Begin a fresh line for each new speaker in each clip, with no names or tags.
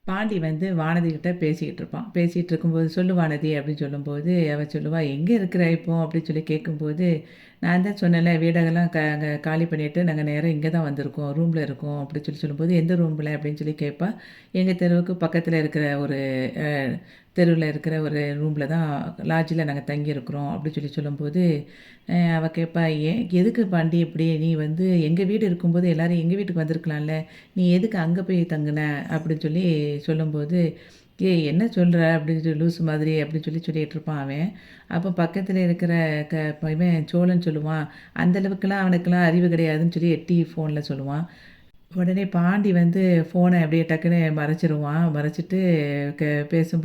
பாண்டி வந்து வானதிகிட்ட பேசிக்கிட்டு இருப்பான். பேசிகிட்டு இருக்கும்போது, "சொல்லு வானதி" அப்படின்னு சொல்லும்போது, அவ சொல்லுவா, "எங்கே இருக்கிற இப்போ?" அப்படின்னு சொல்லி கேட்கும்போது, "நான் தான் சொன்னேன்ல வீடெல்லாம் அங்க காலி பண்ணிட்டு நாங்க நேரா இங்க தான் வந்திருக்கோம். ரூம்ல இருக்கோம்." அப்படின்னு சொல்லும்போது, "எந்த ரூம்ல?" அப்படின்னு சொல்லி கேட்பா. "எங்க தெருவுக்கு பக்கத்துல இருக்கிற ஒரு அ தெருவுல இருக்கிற ஒரு ரூம்ல தான் லாட்ஜில நாங்க தங்கியிருக்கிறோம்." அப்படி சொல்லும்போது, அவ கேட்பா, "ஏன் எதுக்கு பாண்டி இப்படி? நீ வந்து எங்க வீடு இருக்கும்போது எல்லாரும் எங்க வீட்டுக்கு வந்திருக்கலாம்ல. நீ எதுக்கு அங்க போய் தங்குன?" அப்படின்னு சொல்லி சொல்லும்போது, "ஏய் என்ன சொல்ற?" அப்படின்னு சொல்லி லூசு மாதிரி அப்படின்னு சொல்லிட்டு இருப்பான் அவன். அப்போ பக்கத்துல இருக்கிற இவன் சோழன் சொல்லுவான், "அந்த அளவுக்குலாம் அவனுக்கெல்லாம் அறிவு கிடையாதுன்னு" சொல்லி எட்டி ஃபோன்ல சொல்லுவான். உடனே பாண்டி வந்து ஃபோன அப்படியே டக்குன்னு மறைச்சிருவான். மறைச்சிட்டு க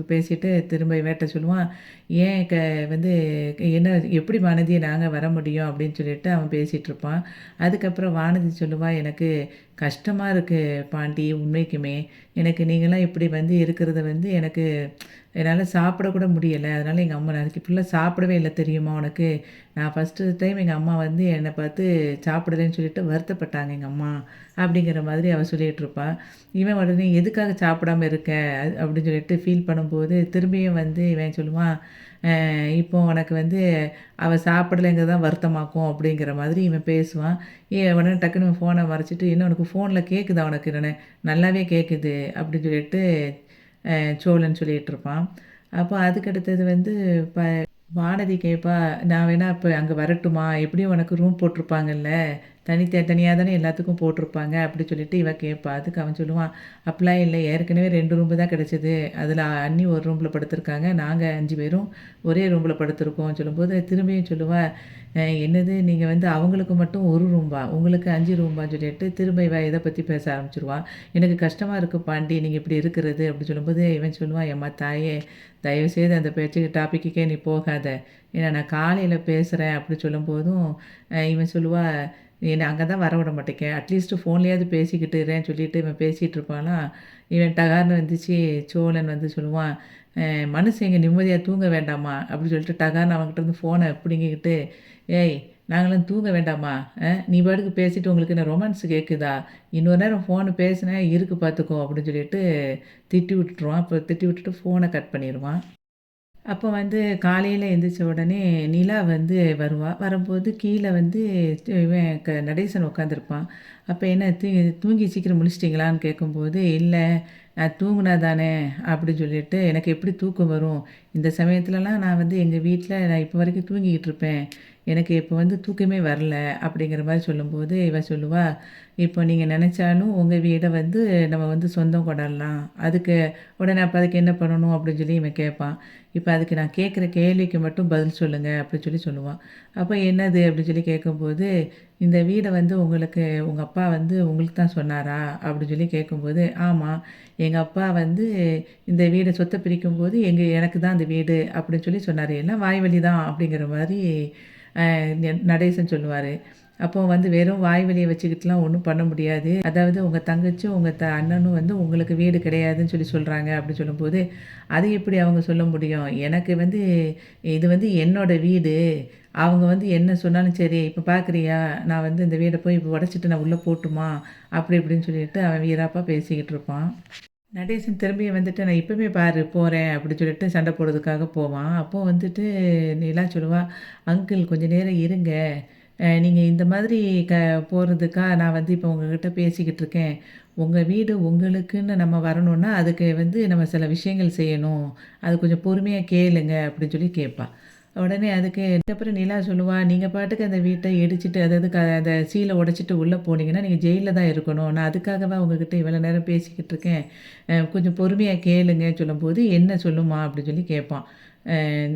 பேசிட்டு திரும்ப இவன்ட்ட சொல்லுவான், "ஏன் வந்து என்ன எப்படி வானதி நாங்க வர முடியும்?" அப்படின்னு சொல்லிட்டு அவன் பேசிட்டுருப்பான். அதுக்கப்புறம் வானதி சொல்லுவா, "எனக்கு கஷ்டமா இருக்கு பாண்டி உண்மைக்குமே. எனக்கு நீங்கலாம் இப்படி வந்து இருக்கிறது வந்து எனக்கு என்னால சாப்பிட கூட முடியல. அதனால எங்க அம்மா நான் அதுக்கு ஃபுல்லா சாப்பிடவே இல்ல தெரியுமா உனக்கு? நான் ஃபர்ஸ்ட்டு டைம் எங்க அம்மா வந்து என்ன பார்த்து சாப்பிடலன்னு சொல்லிட்டு வருத்தப்பட்டாங்க எங்க அம்மா." அப்படிங்கிற மாதிரி அவ சொல்லிகிட்ருப்பா. இவன் உடனே எதுக்காக சாப்பிடாம இருக்க? அப்படின்னு சொல்லிட்டு ஃபீல் பண்ணும்போது, திரும்பியும் வந்து இவன் சொல்லுவான், இப்போ உனக்கு வந்து அவ சாப்பிடலைங்கிறது தான் வருத்தமாக்கும் அப்படிங்கிற மாதிரி இவன் பேசுவான். உடனே டக்குனு ஃபோன மறைச்சிட்டு, "என்ன உனக்கு ஃபோன்ல கேட்குதா உனக்கு?" "நல்லாவே கேட்குது" அப்படின்னு சொல்லிட்டு சோழன் சொல்லிகிட்ருப்பான். அப்போ அதுக்கு அடுத்தது வந்து ப வானதி கேட்பா, "நான் வேணா இப்ப அங்க வரட்டுமா? எப்படியும் உனக்கு ரூம் போட்டிருப்பாங்கல்ல. தனியா தானே எல்லாத்துக்கும் போட்டிருப்பாங்க." அப்படி சொல்லிட்டு இவ கேட்பா. அதுக்கு அவன் சொல்லுவான், "அப்படிலாம் இல்ல. ஏற்கனவே 2 ரூம்பு தான் கிடைச்சது. அதில அண்ணி ஒரு ரூம்ல படுத்துருக்காங்க. நாங்க 5 பேரும் ஒரே ரூம்ல படுத்துருக்கோம்." சொல்லும்போது திரும்பியும் சொல்லுவா, என்னது நீங்க வந்து அவங்களுக்கு மட்டும் 1 ரூம்பா? உங்களுக்கு 5 ரூம்பான்னு சொல்லிட்டு திரும்ப இவ இத பத்தி பேச ஆரம்பிச்சுருவா. "எனக்கு கஷ்டமா இருக்கு பாண்டி, நீங்க இப்படி இருக்கிறது." அப்படி சொல்லும்போது இவன் சொல்லுவான், "எம்மா தாயே! தயவுசெய்து அந்த பேச்சுக்கு டாபிக்குக்கே நீ போகாத. ஏன்னா நான் காலையில பேசுறேன்." அப்படி சொல்லும்போதும், இவன் சொல்லுவா, "என்ன அங்க தான் வரவிட மாட்டேங்க. அட்லீஸ்ட் ஃபோன்லயாவது பேசிக்கிட்டு இரேன்னு" சொல்லிட்டு இவன் பேசிட்டு இருப்பானா, இவன் டகார்னு வந்துச்சு சோழன் வந்து சொல்லுவான், "மனுஷங்க நிம்மதியா தூங்க வேண்டாமா?" அப்படி சொல்லிட்டு டகார்னு அவன்கிட்ட இருந்து ஃபோன பிடுங்கிக்கிட்டு, "ஏய் நாங்கலாம் தூங்க வேண்டாமா? நீ பாட்டுக்கு பேசிட்டு உங்களுக்கு என்ன ரொமான்ஸ் கேட்குதா? இன்னொரு நேரம் ஃபோனு பேசினேன் இருக்கு பார்த்துக்கோ" அப்படின்னு சொல்லிட்டு திட்டி விட்டுருவான். அப்புறம் திட்டி விட்டுட்டு ஃபோன கட் பண்ணிருவான். அப்போ வந்து காலையில எந்திரிச்ச உடனே நிலா வந்து வருவா. வரும்போது கீழ வந்து இவன் நடேசன் உட்காந்துருப்பான். அப்ப என்ன தூங்கி சீக்கிரம் முழிச்சிட்டிங்களான்னு கேட்கும்போது, "இல்ல நான் தூங்குனா தானே" அப்படின்னு சொல்லிட்டு, "எனக்கு எப்படி தூக்கம் வரும்? இந்த சமயத்துலலாம் நான் வந்து எங்க வீட்ல நான் இப்போ வரைக்கும் தூங்கிக்கிட்டு இருப்பேன். எனக்கு இப்போ வந்து தூக்கமே வரல." அப்படிங்கிற மாரி சொல்லும்போது, இவ சொல்லுவா, "இப்போ நீங்க நெனச்சாலும் உங்க வீட வந்து நம்ம வந்து சொந்தம் கொண்டாடலாம். அதுக்கு உடனே அப்ப அதுக்கு என்ன பண்ணணும்?" அப்படின்னு சொல்லி இவன் கேட்பான். "இப்ப அதுக்கு நான் கேட்குற கேள்விக்கு மட்டும் பதில் சொல்லுங்க." அப்படி சொல்லுவான். அப்ப "என்னது?" அப்படின்னு சொல்லி கேட்கும்போது, "இந்த வீட வந்து உங்களுக்கு உங்க அப்பா வந்து உங்களுக்கு தான் சொன்னாரா?" அப்படின்னு சொல்லி கேட்கும்போது, "ஆமா. எங்க அப்பா வந்து இந்த வீட சொத்த பிரிக்கும்போது எனக்கு தான் அந்த வீடு அப்படின்னு சொல்லி சொன்னாரு. எல்லாம் வாய்வழி தான்." அப்படிங்கிற மாரி நடேசன் சொல்லுவாரு. அப்போ வந்து வெறும் வாய் வலிய வச்சுக்கிட்டுலாம் ஒண்ணும் பண்ண முடியாது. அதாவது உங்க தங்கச்சியும், உங்க அண்ணனும் வந்து உங்களுக்கு வீடு கிடையாதுன்னு சொல்லி சொல்றாங்க அப்படி சொல்லும்போது, அது எப்படி அவங்க சொல்ல முடியும்? எனக்கு வந்து இது வந்து என்னோட வீடு. அவங்க வந்து என்ன சொன்னாலும் சரி, இப்ப பார்க்குறியா? நான் வந்து இந்த வீட போய் இப்ப உடைச்சுட்டு நான் உள்ள போட்டுமா? அப்படி இப்படின்னு சொல்லிட்டு அவன் வீராப்பா பேசிக்கிட்டு இருப்பான். நடேசன் திரும்பியும் வந்துட்டு, "நான் இப்பவே பாரு போறேன்" அப்படி சொல்லிட்டு சண்டை போடுறதுக்காக போவான். அப்போ வந்துட்டு நிலா சொல்லுவா, "அங்கிள் கொஞ்ச நேரம் இருங்க. நீங்க இந்த மாதிரி க போறதுக்கா நான் வந்து இப்போ உங்ககிட்ட பேசிக்கிட்டு இருக்கேன். உங்க வீடு உங்களுக்குன்னு நம்ம வரணும்னா, அதுக்கு வந்து நம்ம சில விஷயங்கள் செய்யணும். அது கொஞ்சம் பொறுமையா கேளுங்க" அப்படின்னு சொல்லி கேட்பா. உடனே அதுக்கப்புறம் நிலா சொல்லுவா, "நீங்க பாட்டுக்கு அந்த வீட்ட இடிச்சுட்டு அதாவது அந்த சீல உடைச்சுட்டு உள்ள போனீங்கன்னா, நீங்க ஜெயில்ல தான் இருக்கணும். நான் அதுக்காகவா உங்ககிட்ட இவ்வளோ நேரம் பேசிக்கிட்டு இருக்கேன். கொஞ்சம் பொறுமையா கேளுங்க" சொல்லும்போது, "என்ன சொல்லுமா?" அப்படின்னு சொல்லி கேட்பான்.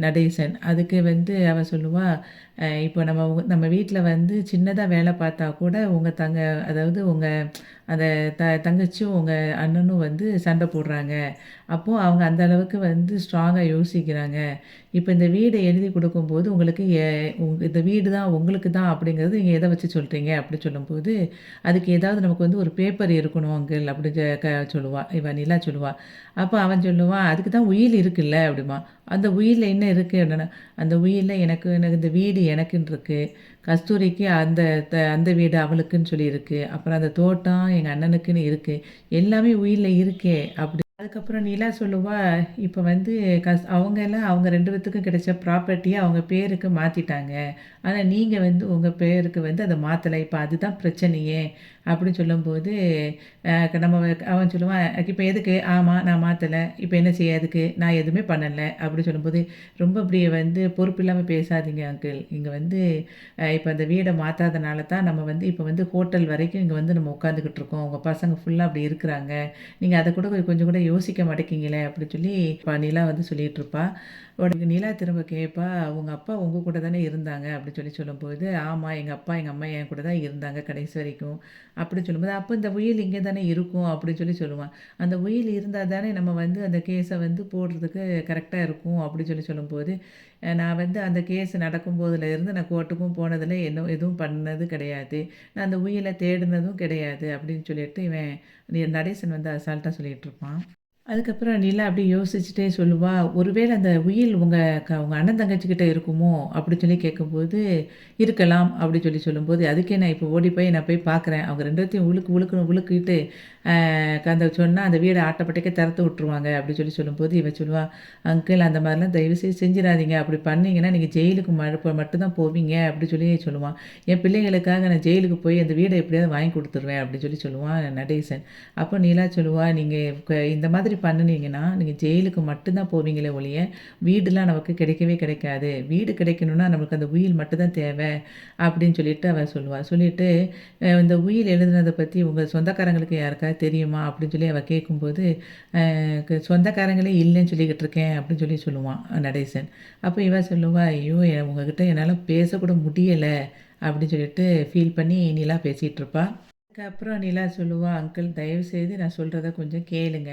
நடேசன். அதுக்கு வந்து அவ சொல்லுவா, இப்போ நம்ம வீட்ல வந்து சின்னதா வேலை பார்த்தா கூட உங்க அதாவது உங்க அந்த தங்கச்சியும், உங்க அண்ணனும் வந்து சண்டை போடுறாங்க. அப்போ அவங்க அந்த அளவுக்கு வந்து ஸ்ட்ராங்கா யோசிக்கிறாங்க. இப்ப இந்த வீட எழுதி குடுக்கும்போது உங்களுக்கு இந்த வீடு தான் உங்களுக்கு தான் அப்படிங்கிறது நீங்க எத வச்சு சொல்றீங்க? அப்படி சொல்லும்போது, அதுக்கு ஏதாவது நமக்கு வந்து ஒரு பேப்பர் இருக்கணும் அங்கிள் அப்படி சொல்லுவா. இவ நிலா சொல்லுவா. அப்ப அவன் சொல்லுவான், "அதுக்கு தான் உயில் இருக்குல்ல" அப்படிம்பான். "அந்த உயில்ல என்ன இருக்கு?" அப்படின்னா, "அந்த உயில்ல எனக்கு இந்த வீடு எனக்குன்னு இருக்கு. கஸ்தூரிக்கு அந்த வீடு அவளுக்குன்னு சொல்லி இருக்கு. அப்புறம் அந்த தோட்டம் எங்க அண்ணனுக்குன்னு இருக்கு. எல்லாமே உயில்ல இருக்கே" அப்படி அதுக்கப்புறம் நிலா சொல்லுவா, இப்ப வந்து அவங்கலாம் அவங்க 2 பேத்துக்கும் கிடைச்ச ப்ராப்பர்ட்டிய அவங்க பேருக்கு மாத்திட்டாங்க. ஆனா நீங்க வந்து உங்க பேருக்கு வந்து அத மாத்தல. இப்ப அதுதான் பிரச்சனையே! அப்படின்னு சொல்லும்போது, நம்ம அவன் சொல்லுவான், "இப்ப எதுக்கு? ஆமா நான் மாத்தல. இப்ப என்ன செய்ய அதுக்கு? நான் எதுவுமே பண்ணல." அப்படி சொல்லும்போது, "ரொம்ப இப்படி வந்து பொறுப்பில்லாம பேசாதீங்க அங்கிள். இங்க வந்து இப்ப அந்த வீட மாத்தாதனால தான் நம்ம வந்து இப்ப வந்து ஹோட்டல் வரைக்கும் இங்க வந்து நம்ம உட்காந்துக்கிட்டு இருக்கோம். உங்க பசங்க ஃபுல்லா அப்படி இருக்கிறாங்க. நீங்க அத கூட கொஞ்சம் கூட யோசிக்க மாட்டேங்கிறீங்களே!" அப்படின்னு சொல்லி நிலா வந்து சொல்லிட்டுருப்பா. உடனே நிலா திரும்ப கேட்பா, "உங்க அப்பா உங்க கூட தானே இருந்தாங்க?" அப்படின்னு சொல்லி சொல்லும்போது, "ஆமா எங்க அப்பா, எங்க அம்மா என் கூட தான் இருந்தாங்க கடைசி வரைக்கும்." அப்படின்னு சொல்லும்போது, "அப்ப இந்த உயில் இங்க தானே இருக்கும்." அப்படின்னு சொல்லி சொல்லுவான். "அந்த உயில் இருந்தா தானே நம்ம வந்து அந்த கேஸ வந்து போடுறதுக்கு கரெக்ட்டா இருக்கும்." அப்படின்னு சொல்லி சொல்லும்போது, நான் வந்து அந்த கேஸ் நடக்கும்போதுலேருந்து நான் கோர்ட்டுக்கும் போனதில்ல, என்ன எதுவும் பண்ணது கிடையாது. நான் அந்த உயில தேடுனதும் கிடையாது." அப்படின்னு சொல்லிட்டு நடேசன் வந்து அசால்ட்டா சொல்லிட்டுருப்பான். அதுக்கப்புறம் நிலா அப்படியே யோசிச்சுட்டே சொல்லுவா, "ஒருவேளை அந்த உயில் உங்க அண்ணன் தங்கச்சிகிட்ட இருக்குமோ?" அப்படி சொல்லி கேட்கும்போது, "இருக்கலாம்." அப்படி சொல்லி சொல்லும்போது, "அதுக்கே நான் இப்போ ஓடி போய் நான் போய் பார்க்குறேன். அவங்க 2 பேத்தையும் உழுக்குன்னு உழுக்கிட்டு, அந்த சொன்னா அந்த வீட ஆட்டோமேட்டிக்கா திறத்து விட்டுருவாங்க." அப்படி சொல்லி சொல்லும்போது, இவ சொல்லுவா, "அங்கிள் அந்த மாதிரிலாம் தயவுசெய்து செஞ்சிராதீங்க. அப்படி பண்ணீங்கன்னா நீங்க ஜெயிலுக்கு மட்டும் தான் போவீங்க." அப்படி சொல்லி சொல்லுவான். "என் பிள்ளைங்களுக்காக நான் ஜெயிலுக்கு போய் அந்த வீட எப்படியாவது வாங்கி குடுத்துருவேன்." அப்படி சொல்லி சொல்லுவான் நடேசன். அப்போ நிலா சொல்லுவா, "நீங்க இந்த மாதிரி பண்ணுனீங்கன்னா, நீங்க ஜெயிலுக்கு மட்டும் தான் போவீங்களே ஒழிய, வீடுலாம் நமக்கு கிடைக்கவே கிடைக்காது. வீடு கிடைக்கணும்னா நமக்கு அந்த உயில் மட்டும் தான் தேவை." அப்படின்னு சொல்லிட்டு அவ சொல்லுவா. சொல்லிட்டு, இந்த உயில் எழுதுனத பத்தி உங்க சொந்தக்காரங்களுக்கு யாருக்காவது தெரியுமா?" அப்படின்னு சொல்லி அவ கேட்கும்போது, சொந்தக்காரங்களே இல்லைன்னு சொல்லிக்கிட்டு இருக்கேன்." அப்படின்னு சொல்லி சொல்லுவான் நடேசன். அப்போ இவ சொல்லுவா, "ஐயோ! உங்ககிட்ட என்னால பேசக்கூட முடியல." அப்படின்னு சொல்லிட்டு ஃபீல் பண்ணி நிலா பேசிட்டு இருப்பா. அதுக்கப்புறம் நிலா சொல்லுவா, "அங்கிள் தயவுசெய்து நான் சொல்றத கொஞ்சம் கேளுங்க.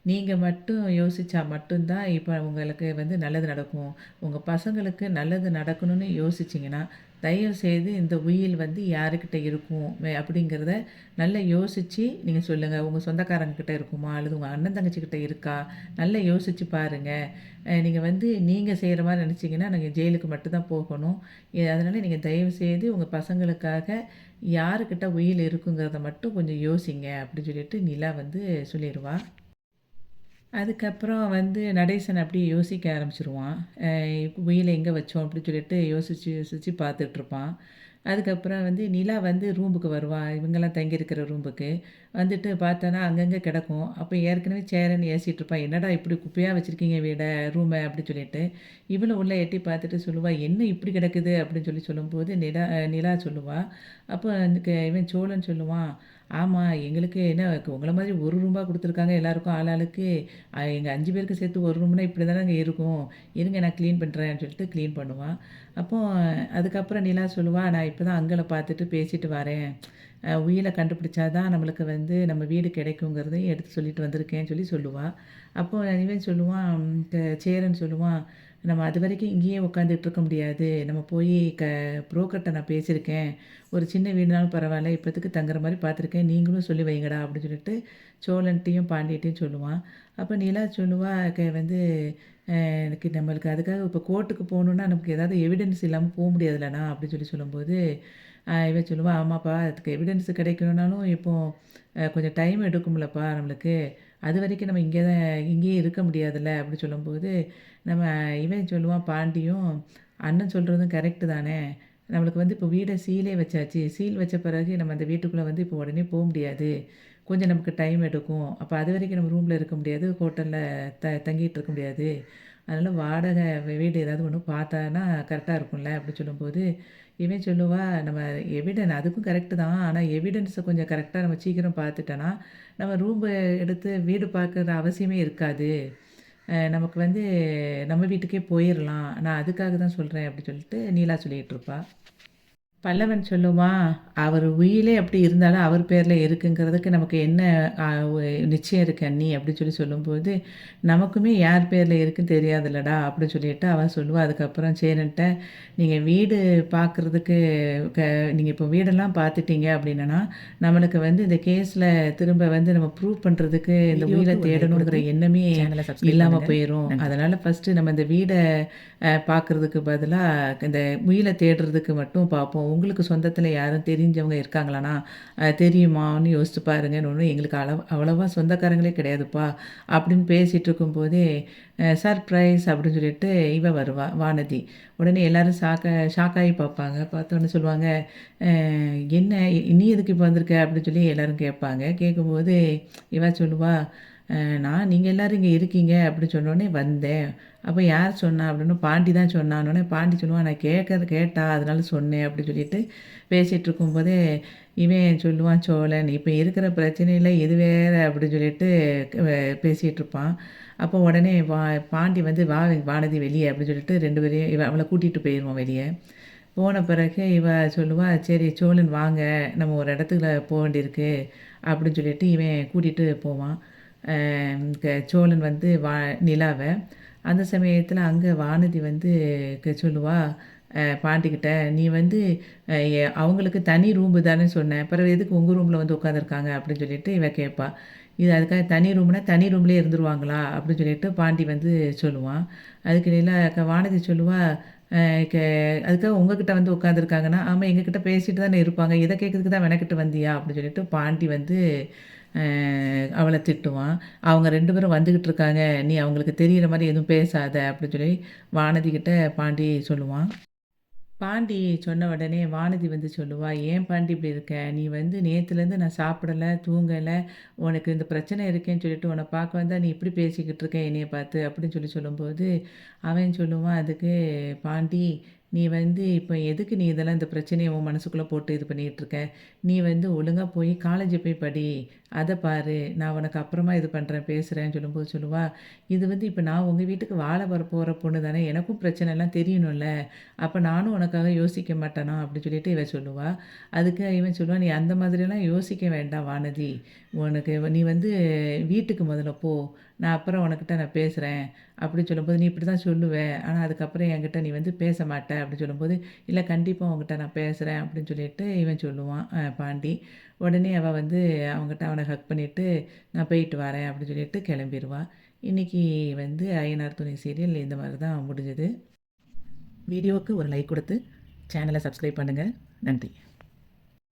நீங்க மட்டும் யோசிச்சா மட்டும் தான் இப்ப உங்களுக்கு வந்து நல்லது நடக்கும். உங்க பசங்களுக்கு நல்லது நடக்கணும்னு யோசிச்சீங்கன்னா, தயவுசெய்து இந்த உயில் வந்து யாருக்கிட்ட இருக்கும் அப்படிங்கிறத நல்லா யோசிச்சு நீங்க சொல்லுங்க. உங்க சொந்தக்காரங்க கிட்ட இருக்குமா? அல்லது உங்க அண்ணன் தங்கச்சிகிட்ட இருக்கா? நல்லா யோசிச்சு பாருங்க. நீங்க வந்து நீங்க செய்ற மாரி நெனச்சீங்கன்னா, நாங்க ஜெயிலுக்கு மட்டும் தான் போகணும். அதனால நீங்க தயவுசெய்து உங்க பசங்களுக்காக யாருக்கிட்ட உயில் இருக்குங்கிறத மட்டும் கொஞ்சம் யோசிங்க." அப்படின்னு சொல்லிட்டு நிலா வந்து சொல்லிருவா. அதுக்கப்புறம் வந்து நடேசன் அப்படியே யோசிக்க ஆரம்பிச்சுருவான். "குயில எங்க வச்சோம்?" அப்படின்னு சொல்லிட்டு யோசிச்சு, யோசிச்சு பார்த்துட்ருப்பான். அதுக்கப்புறம் வந்து நிலா வந்து ரூமுக்கு வருவா. இவங்கலாம் தங்கியிருக்கிற ரூமுக்கு. வந்துட்டு பார்த்தானா, அங்கங்க கிடக்கும். அப்போ ஏற்கனவே சேருன்னு ஏசிட்டுருப்பா. "என்னடா இப்படி குப்பையா வச்சிருக்கீங்க வீட, ரூம" அப்படின்னு சொல்லிட்டு. இவளும் உள்ள எட்டி பார்த்துட்டு சொல்லுவா, "என்ன இப்படி கிடக்குது?" அப்படின்னு சொல்லி சொல்லும்போது, நிலா சொல்லுவா. அப்போ அதுக்கு இவன் சோழன் சொல்லுவான், "ஆமா, எங்களுக்கு என்ன உங்கள மாதிரி ஒரு ரூம்பா குடுத்துருக்காங்க எல்லாருக்கும் ஆளாளுக்கு. எங்க 5 பேருக்கு சேர்த்து ஒரு ரூம்னா இப்படி தானங்க இருக்கும். இருங்க நான் கிளீன் பண்றேன்னு" சொல்லிட்டு கிளீன் பண்ணுவான். அப்போ அதுக்கப்புறம் நிலா சொல்லுவா, "நான் இப்ப தான் அங்கிள பார்த்துட்டு பேசிட்டு வரேன். உயில கண்டுபிடிச்சா தான் நம்மளுக்கு வந்து நம்ம வீடு கிடைக்குங்கிறதையும் எடுத்து சொல்லிட்டு வந்திருக்கேன்னு" சொல்லி சொல்லுவா. அப்போ இவன் சொல்லுவான், சேரன் சொல்லுவான், "நம்ம அதுவரைக்கும் இங்கேயே உட்காந்துட்டு இருக்க முடியாது. நம்ம போய் புரோக்கர்ட்ட நான் பேசியிருக்கேன். ஒரு சின்ன வீடுனாலும் பரவாயில்ல. இப்போதைக்கு தங்குற மாரி பார்த்துருக்கேன். நீங்களும் சொல்லி வைங்கடா" அப்படின்னு சொல்லிட்டு சோழன்ட்டயும், பாண்டியட்டையும் சொல்லுவான். அப்ப நிலா சொல்லுவா, வந்து எனக்கு நம்மளுக்கு அதுக்காக இப்போ கோர்ட்டுக்கு போணும்னா நமக்கு ஏதாவது எவிடன்ஸ் இல்லாம முடியாதுல்லண்ணா அப்படின்னு சொல்லி சொல்லும்போது, இவ சொல்லுவா, "ஆமாப்பா அதுக்கு எவிடன்ஸ் கிடைக்கணும்னாலும் இப்போ கொஞ்சம் டைம் எடுக்கும்லப்பா நம்மளுக்கு. அதுவரைக்கும் நம்ம இங்கேயே இருக்க முடியாதுல்ல." அப்படி சொல்லும்போது, நம்ம இவன் சொல்லுவான் பாண்டியும், "அண்ணன் சொல்றதும் கரெக்ட்டு தானே. நம்மளுக்கு வந்து இப்போ வீட சீலே வச்சாச்சு. சீல் வச்ச பிறகு நம்ம அந்த வீட்டுக்குள்ள வந்து இப்போ உடனே முடியாது. கொஞ்சம் நமக்கு டைம் எடுக்கும். அப்ப அதுவரைக்கும் நம்ம ரூம்ல இருக்க முடியாது. ஹோட்டல்ல தங்கிட்டு இருக்க முடியாது. அதனால வாடகை வீடு ஏதாவது ஒண்ணு பார்த்தான்னா கரெக்ட்டா இருக்கும்ல." அப்படி சொல்லும்போது, இவன் சொல்லுவா, "நம்ம அதுக்கும் கரெக்ட்டு தான். ஆனா எவிடன்ஸ கொஞ்சம் கரெக்ட்டா நம்ம சீக்கிரம் பார்த்துட்டோன்னா, நம்ம எடுத்து வீடு பார்க்குற அவசியமே இருக்காது. நமக்கு வந்து நம்ம வீட்டுக்கே போயிரலாம். நான் அதுக்காக தான் சொல்றேன்." அப்படி சொல்லிட்டு நீலா சொல்லிட்டுருப்பா. பல்லவன் சொல்லுவான், "அவர் உயிலே அப்படி இருந்தாலும் அவர் பேர்ல இருக்குங்கிறதுக்கு நமக்கு என்ன அ ஒ நிச்சயம் இருக்கு அண்ணி" அப்படின்னு சொல்லும்போது, "நமக்குமே யார் பேர்ல இருக்குன்னு தெரியாதுல்லடா" அப்படின்னு சொல்லிட்டு அவ சொல்லுவா. அதுக்கப்புறம் சேரன்ட்ட, "நீங்க வீடு பார்க்குறதுக்கு க நீங்க இப்போ வீடெல்லாம் பார்த்துட்டீங்க அப்படின்னா, நம்மளுக்கு வந்து இந்த கேஸ்ல திரும்ப வந்து நம்ம ப்ரூவ் பண்றதுக்கு இந்த உயில தேடணுங்கிற எண்ணமே இல்லாம போயிரும். அதனால ஃபர்ஸ்ட்டு நம்ம இந்த வீட பார்க்குறதுக்கு பதிலா, இந்த முயல தேடுறதுக்கு மட்டும் பார்ப்போம். உங்களுக்கு சொந்தத்தில யாரும் தெரிஞ்சவங்க இருக்காங்களாண்ணா? தெரியுமான்னு யோசிச்சு பாருங்கன்னு ஒன்னும் எங்களுக்கு அவ்வளவா சொந்தக்காரங்களே கிடையாதுப்பா அப்படின்னு பேசிகிட்டு இருக்கும்போதே சர்ப்ரைஸ் அப்படின்னு சொல்லிட்டு இவ வருவா வானதி. உடனே எல்லாரும் ஷாக்காகி பார்ப்பாங்க. பார்த்தோன்னே சொல்லுவாங்க, "அ என்ன நீ எதுக்கு இப்போ வந்திருக்க?" அப்படின்னு சொல்லி எல்லாரும் கேட்பாங்க. கேட்கும்போது இவ சொல்லுவா, நான் நீங்க எல்லாரும் இங்கே இருக்கீங்க அப்படின்னு சொன்னோனே வந்தேன். அப்போ யார் சொன்னா அப்படின்னு பாண்டி தான் சொன்னான்னோனே பாண்டி சொல்லுவான், நான் கேட்டா அதனால சொன்னேன் அப்படின்னு சொல்லிட்டு பேசிகிட்டு இருக்கும்போதே இவன் சொல்லுவான் சோழன், இப்போ இருக்கிற பிரச்சனையில இது வேற அப்படின்னு சொல்லிட்டு பேசிகிட்டு இருப்பான். அப்போ உடனே பாண்டி வந்து வா வானதி வெளியே அப்படின்னு சொல்லிட்டு 2 பேரையும் அவளை கூட்டிகிட்டு போயிடுவான் வெளியே. போன பிறகு இவ சொல்லுவா, சரி சோழன் வாங்க நம்ம ஒரு இடத்துக்கு போக வேண்டியிருக்கு அப்படின்னு சொல்லிட்டு இவன் கூட்டிகிட்டு போவான். சோழன் வந்து நிலாவ. அந்த சமயத்தில் அங்கே வானதி வந்து சொல்லுவா பாண்டிக்கிட்ட, நீ வந்து அவங்களுக்கு தனி ரூம்பு தானே சொன்னேன், பிறகு எதுக்கு உங்கள் ரூமில் வந்து உட்காந்துருக்காங்க அப்படின்னு சொல்லிட்டு இவ கேட்பா. இது அதுக்காக தனி ரூம்னா தனி ரூம்லேயே இருந்துருவாங்களா அப்படின்னு சொல்லிட்டு பாண்டி வந்து சொல்லுவான். அதுக்கு வானதி சொல்லுவா, அ கே அதுக்காக உங்ககிட்ட வந்து உட்காந்துருக்காங்கன்னா, ஆமாம் எங்ககிட்ட பேசிட்டு தானே இருப்பாங்க, இதை கேட்கறதுக்கு தான் மெனக்கிட்டு வந்தியா அப்படின்னு சொல்லிட்டு பாண்டி வந்து அவளை திட்டுவான். அவங்க 2 பேரும் வந்துக்கிட்டு இருக்காங்க, நீ அவங்களுக்கு தெரியிற மாதிரி எதுவும் பேசாத அப்படின்னு சொல்லி வானதி கிட்ட பாண்டி சொல்லுவான். பாண்டி சொன்ன உடனே வானதி வந்து சொல்லுவா, "ஏன் பாண்டி இப்படி இருக்க? நீ வந்து நேத்துலேருந்து நான் சாப்பிடல, தூங்கல, உனக்கு இந்த பிரச்சனை இருக்கேன்னு சொல்லிட்டு உன்னை பார்க்க வந்தா, நீ இப்படி பேசிக்கிட்டு இருக்க என்னைய பார்த்து" அப்படின்னு சொல்லும்போது, அவன் சொல்லுவான் அதுக்கு, "பாண்டி நீ வந்து இப்போ எதுக்கு நீ இதெல்லாம் இந்த பிரச்சனைய உன் மனசுக்குள்ளே போட்டு இது பண்ணிக்கிட்டு இருக்க? நீ வந்து ஒழுங்கா போய் காலேஜ் போய் படி. அத பாரு. நான் உனக்கு அப்புறமா இது பண்ணுறேன், பேசுகிறேன்னு" சொல்லும்போது சொல்லுவா, "இது வந்து இப்போ நான் உங்கள் வீட்டுக்கு வாழ போகிற பொண்ணு தானே, எனக்கும் பிரச்சனைலாம் தெரியணும்ல. அப்போ நானும் உனக்காக யோசிக்க மாட்டேனா?" அப்படி சொல்லிட்டு இவ சொல்லுவா. அதுக்கு இவன் சொல்லுவான், "நீ அந்த மாதிரியெல்லாம் யோசிக்க வேண்டாம் வானதி. உனக்கு நீ வந்து வீட்டுக்கு முதல்ல போ. நான் அப்புறம் உனக்கிட்ட நான் பேசுகிறேன்." அப்படி சொல்லும்போது, "நீ இப்படி தான் சொல்லுவ. ஆனா அதுக்கப்புறம் என்கிட்ட நீ வந்து பேச மாட்ட." அப்படி சொல்லும்போது, "இல்ல கண்டிப்பா உன்கிட்ட நான் பேசுறேன்." அப்படின்னு சொல்லிட்டு இவன் சொல்லுவான் பாண்டி. உடனே அவ வந்து அவன்கிட்ட அவன ஹக் பண்ணிட்டு, "நான் போயிட்டு வரேன்." அப்படின்னு சொல்லிட்டு கிளம்பிருவா. இன்னைக்கு வந்து ஐயனார் துணை சீரியல் இந்த மாரி தான் முடிஞ்சது. வீடியோவுக்கு ஒரு லைக் கொடுத்து சேனலை சப்ஸ்கிரைப் பண்ணுங்க. நன்றி.